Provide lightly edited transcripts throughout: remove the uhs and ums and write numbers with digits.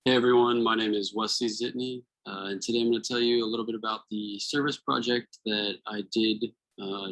Hey everyone, my name is Wesley Zitney, and today I'm going to tell you a little bit about the service project that I did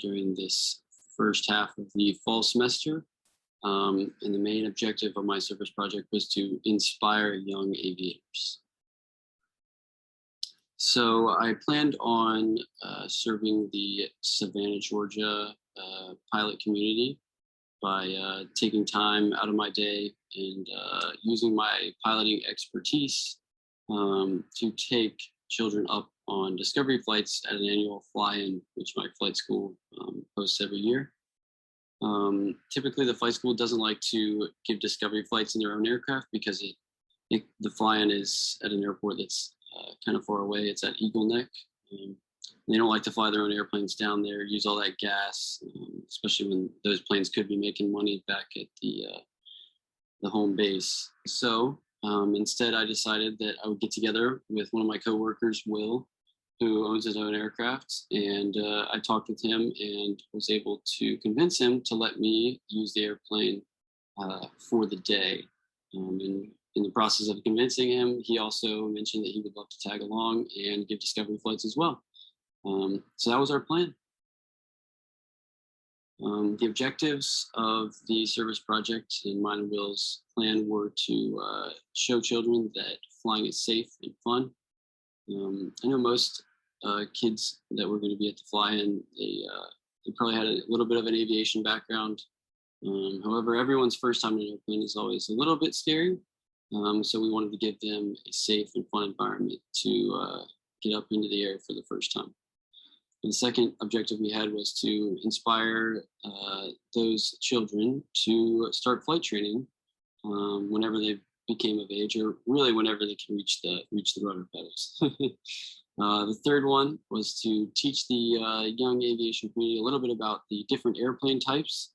during this first half of the fall semester. And the main objective of my service project was to inspire young aviators. So I planned on serving the Savannah, Georgia pilot community by taking time out of my day and using my piloting expertise to take children up on discovery flights at an annual fly-in, which my flight school hosts every year. Typically, the flight school doesn't like to give discovery flights in their own aircraft because the fly-in is at an airport that's kind of far away. It's at Eagle Neck. They don't like to fly their own airplanes down there, use all that gas, especially when those planes could be making money back at the home base. So instead, I decided that I would get together with one of my coworkers, Will, who owns his own aircraft, and I talked with him and was able to convince him to let me use the airplane for the day. And in the process of convincing him, he also mentioned that he would love to tag along and give discovery flights as well. So that was our plan. The objectives of the service project and mine and Will's plan were to show children that flying is safe and fun. I know most kids that were going to be at the fly-in, they probably had a little bit of an aviation background. However, everyone's first time in an airplane is always a little bit scary. So we wanted to give them a safe and fun environment to get up into the air for the first time. And the second objective we had was to inspire those children to start flight training whenever they became of age, or really whenever they can reach the rudder pedals. The third one was to teach the young aviation community a little bit about the different airplane types,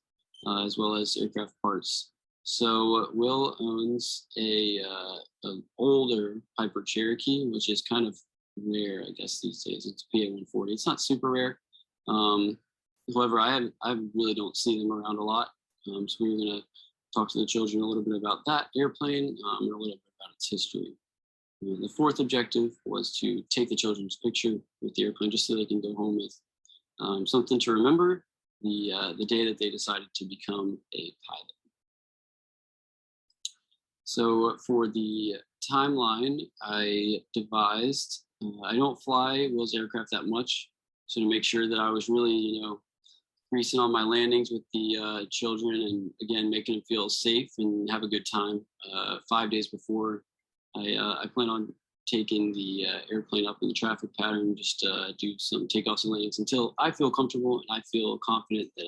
as well as aircraft parts. So Will owns an older Piper Cherokee, which is kind of rare, I guess, these days. It's a PA-140. It's not super rare. However, I really don't see them around a lot. So we were going to talk to the children a little bit about that airplane and a little bit about its history. The fourth objective was to take the children's picture with the airplane just so they can go home with something to remember the day that they decided to become a pilot. So for the timeline, I devised, I don't fly Will's aircraft that much. So to make sure that I was really, greasing on my landings with the children and again, making them feel safe and have a good time. 5 days before, I plan on taking the airplane up in the traffic pattern, just do some takeoffs and landings until I feel comfortable and I feel confident that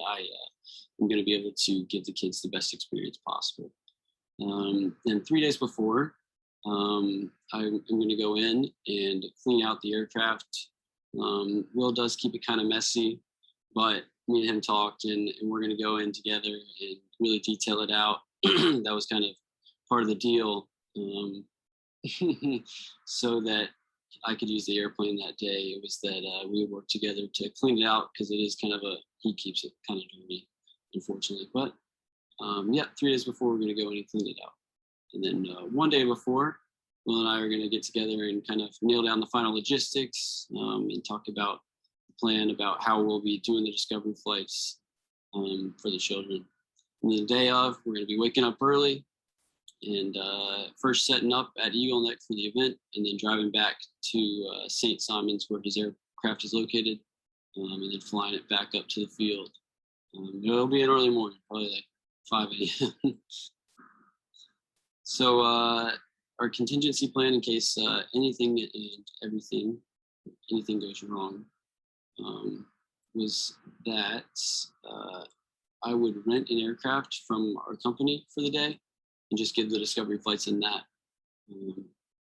I'm going to be able to give the kids the best experience possible. And 3 days before, I'm going to go in and clean out the aircraft. Will does keep it kind of messy, but me and him talked, and we're going to go in together and really detail it out. That was kind of part of the deal, so that I could use the airplane that day. It was that we worked together to clean it out because it is kind of he keeps it kind of dirty, unfortunately. But yeah, 3 days before, we're going to go in and clean it out. And then 1 day before, Will and I are going to get together and kind of nail down the final logistics and talk about the plan about how we'll be doing the discovery flights for the children. And the day of, we're going to be waking up early and first setting up at Eagle Neck for the event, and then driving back to St. Simons where his aircraft is located, and then flying it back up to the field. It'll be an early morning, probably like 5 a.m. So our contingency plan in case anything goes wrong was that I would rent an aircraft from our company for the day and just give the discovery flights in that.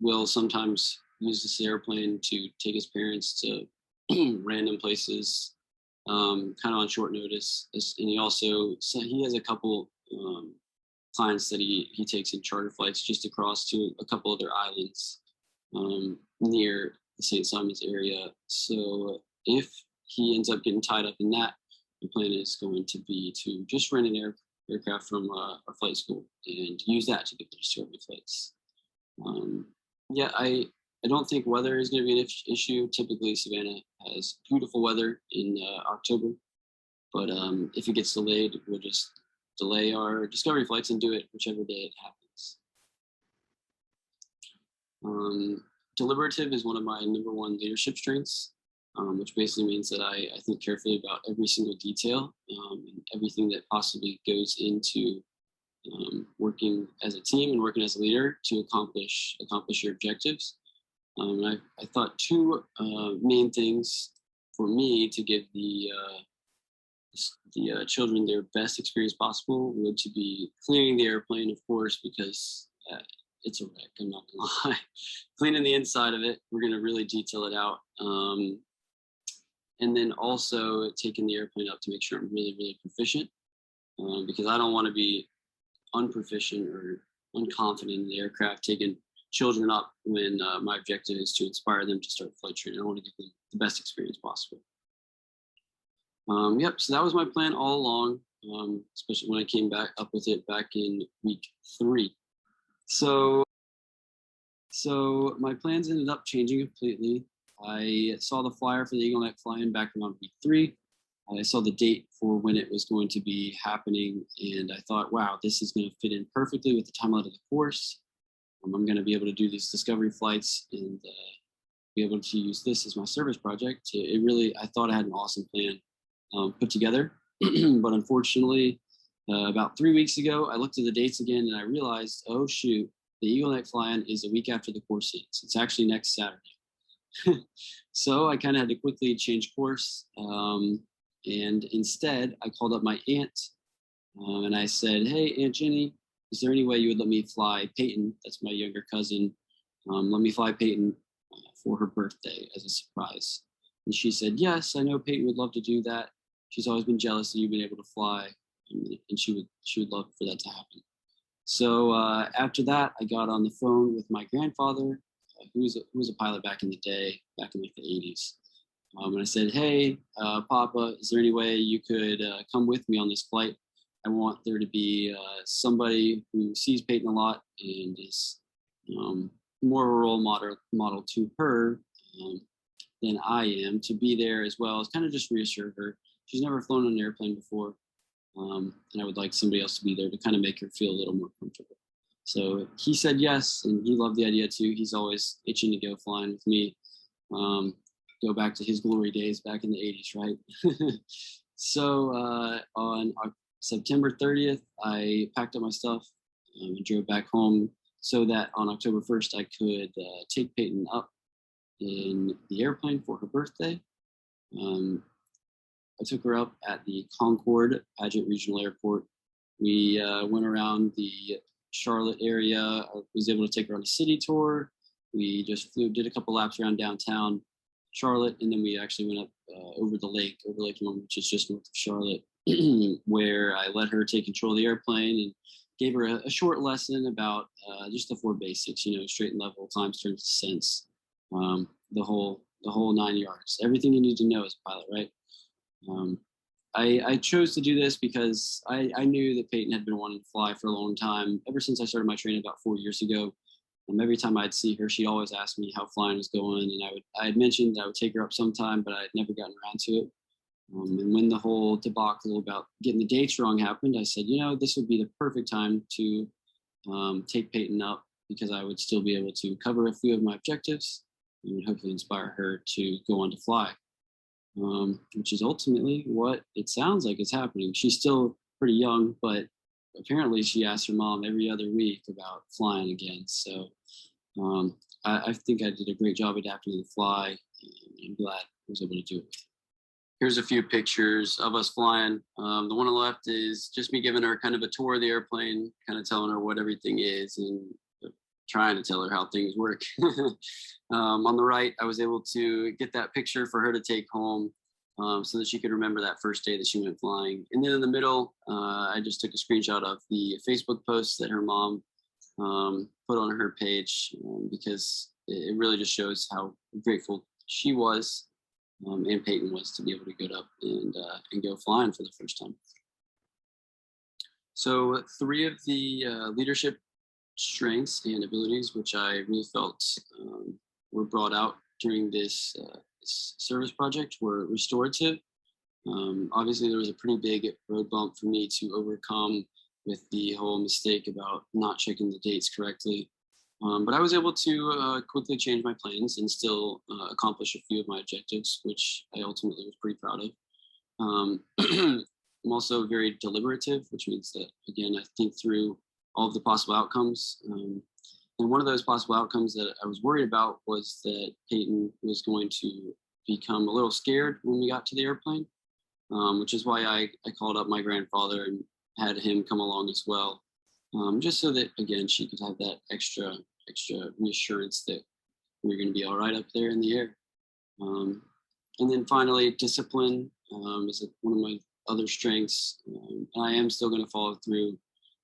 Will sometimes use this airplane to take his parents to random places, kind of on short notice. And he has a couple clients that he takes in charter flights just across to a couple other islands near the St. Simons area. So if he ends up getting tied up in that, the plan is going to be to just rent an aircraft from our flight school and use that to get the discovery flights. Um, yeah, I don't think weather is going to be an issue. Typically, Savannah has beautiful weather in October, but if it gets delayed, we'll just delay our discovery flights and do it whichever day it happens. Um, Deliberative is one of my number one leadership strengths, which basically means that I think carefully about every single detail and everything that possibly goes into working as a team and working as a leader to accomplish your objectives. I thought two main things for me to give the children their best experience possible would to be cleaning the airplane, of course, because it's a wreck. I'm not gonna lie. Cleaning the inside of it, we're gonna really detail it out, and then also taking the airplane up to make sure I'm really, really proficient, because I don't want to be unproficient or unconfident in the aircraft taking children up when my objective is to inspire them to start flight training. I want to give them the best experience possible. Yep, so that was my plan all along, especially when I came back up with it back in week 3. So my plans ended up changing completely. I saw the flyer for the Eagle Neck fly-in back around week 3. I saw the date for when it was going to be happening, and I thought, wow, this is going to fit in perfectly with the timeline of the course. I'm going to be able to do these discovery flights and be able to use this as my service project. I thought I had an awesome plan put together, but unfortunately, about 3 weeks ago, I looked at the dates again and I realized, oh shoot, the Eagle Neck fly-in is a week after the course ends. It's actually next Saturday. So I kind of had to quickly change course. And instead, I called up my aunt and I said, hey, Aunt Jenny, is there any way you would let me fly Peyton? That's my younger cousin. Let me fly Peyton for her birthday as a surprise. And she said, yes, I know Peyton would love to do that. She's always been jealous that you've been able to fly, and she would love for that to happen. So after that, I got on the phone with my grandfather, who was a pilot back in the day, back in like the 80s. And I said, hey, Papa, is there any way you could come with me on this flight? I want there to be somebody who sees Peyton a lot and is more of a role model to her than I am, to be there as well as kind of just reassure her. She's never flown on an airplane before, and I would like somebody else to be there to kind of make her feel a little more comfortable. So he said yes, and he loved the idea too. He's always itching to go flying with me. Go back to his glory days back in the 80s, right? So on September 30th, I packed up my stuff and drove back home so that on October 1st, I could take Peyton up in the airplane for her birthday. I took her up at the Concord Paget Regional Airport. We went around the Charlotte area. I was able to take her on a city tour. We just did a couple laps around downtown Charlotte, and then we actually went up over Lake Norman, which is just north of Charlotte, where I let her take control of the airplane and gave her a short lesson about just the 4 basics, straight and level, times, turns, descents, the whole 9 yards, everything you need to know as a pilot, right? I chose to do this because I knew that Peyton had been wanting to fly for a long time, ever since I started my training about 4 years ago. Every time I'd see her, she'd always ask me how flying was going, and I had mentioned that I would take her up sometime, but I had never gotten around to it. And when the whole debacle about getting the dates wrong happened, I said, this would be the perfect time to take Peyton up, because I would still be able to cover a few of my objectives and hopefully inspire her to go on to fly, which is ultimately what it sounds like is happening. She's still pretty young, but apparently she asks her mom every other week about flying again. So I think I did a great job adapting to the fly, and I'm glad I was able to do it. Here's a few pictures of us flying. The one on the left is just me giving her kind of a tour of the airplane, kind of telling her what everything is and trying to tell her how things work. On the right, I was able to get that picture for her to take home so that she could remember that first day that she went flying. And then in the middle, I just took a screenshot of the Facebook post that her mom put on her page, because it really just shows how grateful she was and Peyton was to be able to get up and go flying for the first time. So 3 of the leadership strengths and abilities, which I really felt were brought out during this service project, were restorative. Obviously, there was a pretty big road bump for me to overcome with the whole mistake about not checking the dates correctly. But I was able to quickly change my plans and still accomplish a few of my objectives, which I ultimately was pretty proud of. I'm also very deliberative, which means that, again, I think through all of the possible outcomes. And one of those possible outcomes that I was worried about was that Peyton was going to become a little scared when we got to the airplane, which is why I called up my grandfather and had him come along as well, just so that, again, she could have that extra reassurance that we are going to be all right up there in the air. And then finally, discipline is one of my other strengths. I am still going to follow through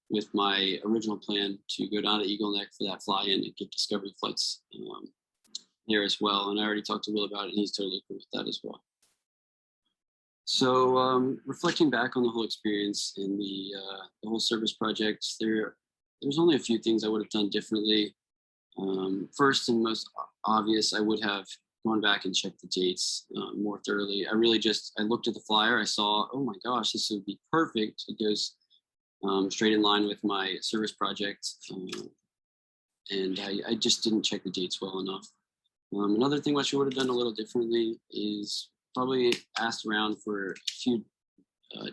with my original plan to go down to Eagle Neck for that fly-in and get discovery flights there as well. And I already talked to Will about it, and he's totally cool with that as well. So reflecting back on the whole experience and the whole service project, there's only a few things I would have done differently. First and most obvious, I would have gone back and checked the dates more thoroughly. I looked at the flyer. I saw, oh my gosh, this would be perfect. It goes straight in line with my service project. And I just didn't check the dates well enough. Another thing which I would have done a little differently is probably asked around for a few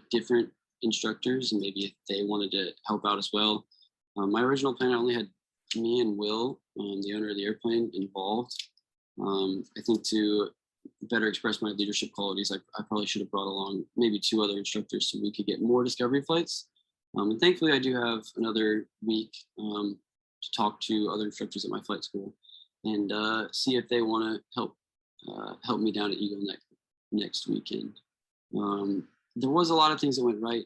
different instructors, and maybe if they wanted to help out as well. My original plan, I only had me and Will, the owner of the airplane, involved. I think to better express my leadership qualities, I probably should have brought along maybe 2 other instructors so we could get more discovery flights. And thankfully, I do have another week to talk to other instructors at my flight school and see if they want to help me down at Eagle Neck next weekend. There was a lot of things that went right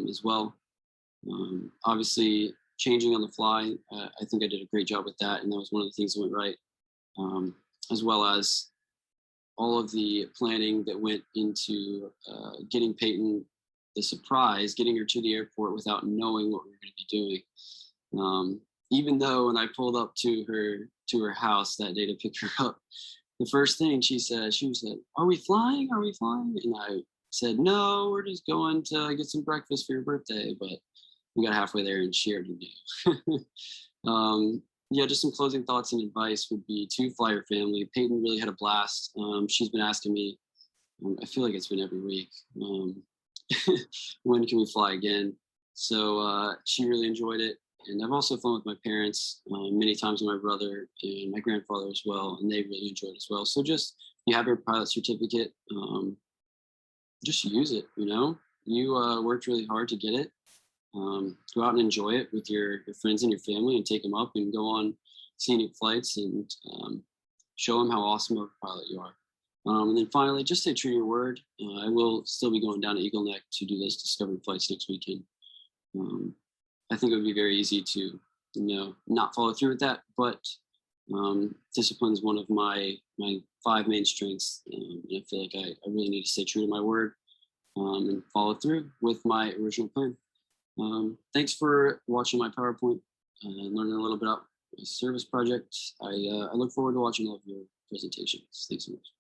as well. Obviously, changing on the fly, I think I did a great job with that, and that was one of the things that went right, as well as all of the planning that went into getting Peyton the surprise, getting her to the airport without knowing what we were going to be doing. Even though when I pulled up to her house that day to pick her up, the first thing she was like, "Are we flying? Are we flying?" And I said, "No, we're just going to get some breakfast for your birthday." But we got halfway there and she already knew. Yeah, just some closing thoughts and advice would be to fly your family. Peyton really had a blast. She's been asking me, I feel like it's been every week, when can we fly again? So she really enjoyed it. And I've also flown with my parents many times, with my brother and my grandfather as well, and they really enjoyed it as well. So just, you have your pilot certificate, just use it, You worked really hard to get it. Go out and enjoy it with your friends and your family, and take them up and go on scenic flights and show them how awesome of a pilot you are. And then finally, just stay true to your word. I will still be going down to Eagle Neck to do those discovery flights next weekend. I think it would be very easy to, not follow through with that, but discipline is one of my 5 main strengths. And I feel like I really need to stay true to my word and follow through with my original plan. Thanks for watching my PowerPoint and learning a little bit about my service project. I look forward to watching all of your presentations. Thanks so much.